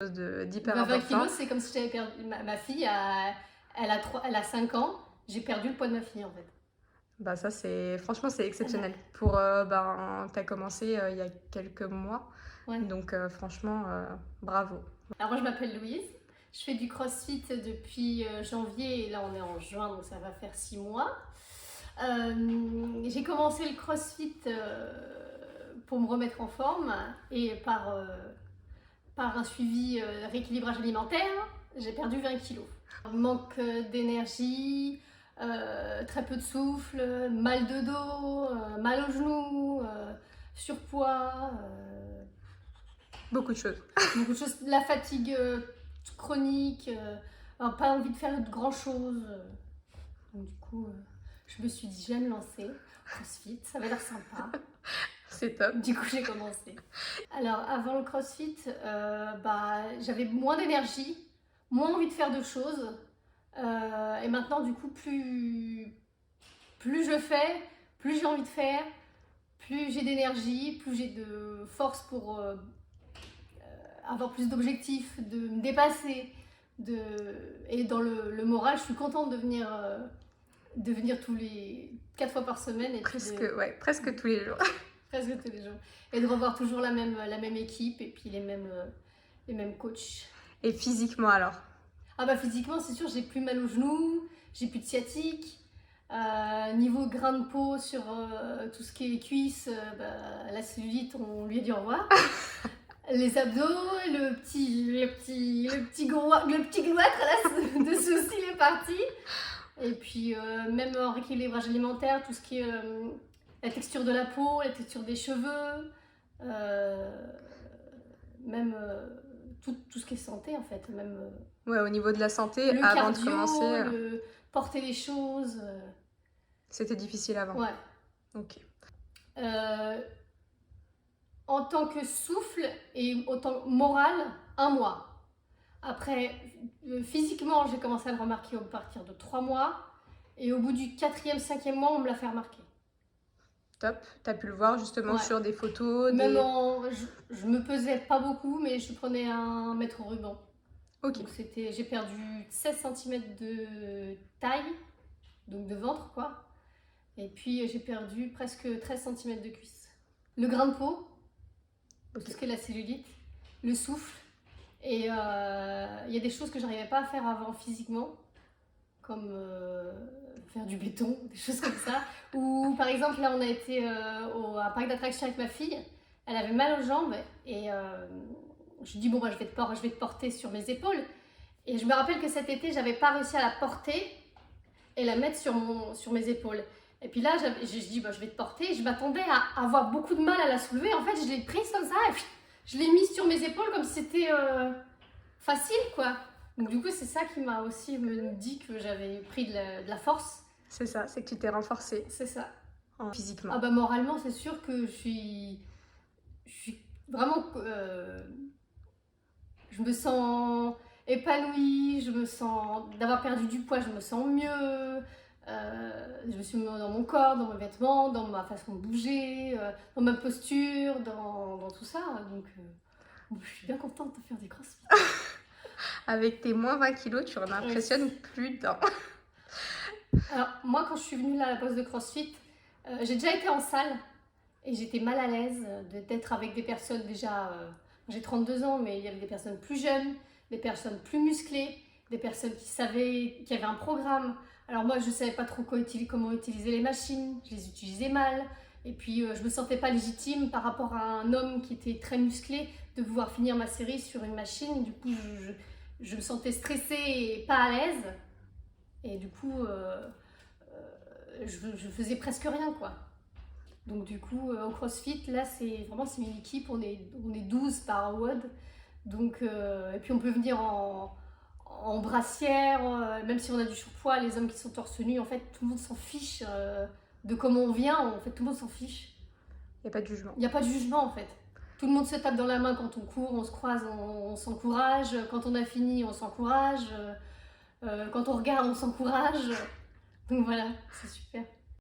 d'hyper 20 important. kilos, c'est comme si j'avais perdu. Ma fille, elle a 5 ans, j'ai perdu le poids de ma fille en fait. Bah ça, franchement, c'est Elle exceptionnel. a- T'as commencé il y a quelques mois, Ouais. donc franchement, bravo. Alors moi je m'appelle Louise, je fais du crossfit depuis janvier et là on est en juin donc ça va faire 6 mois. J'ai commencé le crossfit pour me remettre en forme et par un suivi rééquilibrage alimentaire, j'ai perdu 20 kilos. Manque d'énergie, très peu de souffle, mal de dos, mal aux genoux, surpoids, Beaucoup de choses. beaucoup de choses, la fatigue chronique, pas envie de faire grand chose. Donc du coup, je me suis dit, je vais me lancer. CrossFit, ça va l'air sympa. C'est top. Du coup, j'ai commencé. Alors, avant le CrossFit, j'avais moins d'énergie, moins envie de faire de choses. Et maintenant, du coup, plus je fais, plus j'ai envie de faire, plus j'ai d'énergie, plus j'ai de force pour avoir plus d'objectifs, de me dépasser. Et dans le moral, je suis contente de venir tous les 4 fois par semaine. Et Presque tous les jours. Presque tous les jours. Et de revoir toujours la même équipe et puis les mêmes coachs. Et physiquement alors? Ah bah physiquement, c'est sûr, j'ai plus mal aux genoux, j'ai plus de sciatique. Niveau grain de peau sur tout ce qui est les cuisses, la cellulite, on lui a dit au revoir. Les abdos, le petit gloître là, dessous aussi, il est parti. Et puis même en rééquilibrage alimentaire, tout ce qui est la texture de la peau, la texture des cheveux, même tout ce qui est santé en fait, même Ouais, au niveau de la santé, le avant cardio, de commencer, porter les choses. c'était difficile avant. Ouais. Ok. En tant que souffle et autant moral, 1 mois. Après, physiquement, j'ai commencé à le remarquer à partir de 3 mois. Et au bout du 4e, 5e mois, on me l'a fait remarquer. Top. T'as pu le voir justement sur des photos. Même je me pesais pas beaucoup, mais je prenais 1 mètre au ruban. Ok. Donc j'ai perdu 16 cm de taille, donc de ventre quoi. Et puis j'ai perdu presque 13 cm de cuisse. Le grain de peau, tout ce qui est la cellulite, le souffle. Et il y a des choses que j'arrivais pas à faire avant physiquement, comme faire du béton, des choses comme ça. Ou par exemple, là on a été à parc d'attractions avec ma fille, elle avait mal aux jambes et je lui dis bon bah, je vais te porter sur mes épaules. Et je me rappelle que cet été, j'avais pas réussi à la porter et la mettre sur mes épaules. Et puis là, je dis bah, je vais te porter. Je m'attendais à avoir beaucoup de mal à la soulever. En fait, je l'ai prise comme ça et je l'ai mise sur mes épaules comme si c'était facile quoi. Donc du coup, c'est ça qui m'a aussi me dit que j'avais pris de la force. C'est ça, c'est que tu t'es renforcée. C'est ça. Physiquement. Ah bah moralement, c'est sûr que je suis vraiment... je me sens épanouie, je me sens... D'avoir perdu du poids, je me sens mieux. Je me suis mis dans mon corps, dans mes vêtements, dans ma façon de bouger, dans ma posture, dans tout ça. Donc je suis bien contente de faire des crossfit. Avec tes moins 20 kilos, tu en impressionnes plus d'un. Alors moi, quand je suis venue là à la pause de CrossFit, j'ai déjà été en salle et j'étais mal à l'aise d'être avec des personnes déjà... j'ai 32 ans, mais il y avait des personnes plus jeunes, des personnes plus musclées, des personnes qui savaient qu'il y avait un programme. Alors moi, je ne savais pas trop comment utiliser les machines, je les utilisais mal. Et puis, je ne me sentais pas légitime par rapport à un homme qui était très musclé de pouvoir finir ma série sur une machine. Du coup, je me sentais stressée et pas à l'aise. Et du coup, je faisais presque rien, quoi. Donc du coup, au CrossFit, là, c'est une équipe, on est 12 par WOD. Donc, et puis on peut venir en brassière, même si on a du surpoids, les hommes qui sont torse nu, en fait, tout le monde s'en fiche de comment on vient, en fait, tout le monde s'en fiche. Il n'y a pas de jugement. Il n'y a pas de jugement, en fait. Tout le monde se tape dans la main quand on court, on se croise, on s'encourage. Quand on a fini, on s'encourage. Quand on regarde, on s'encourage. Donc voilà, c'est super.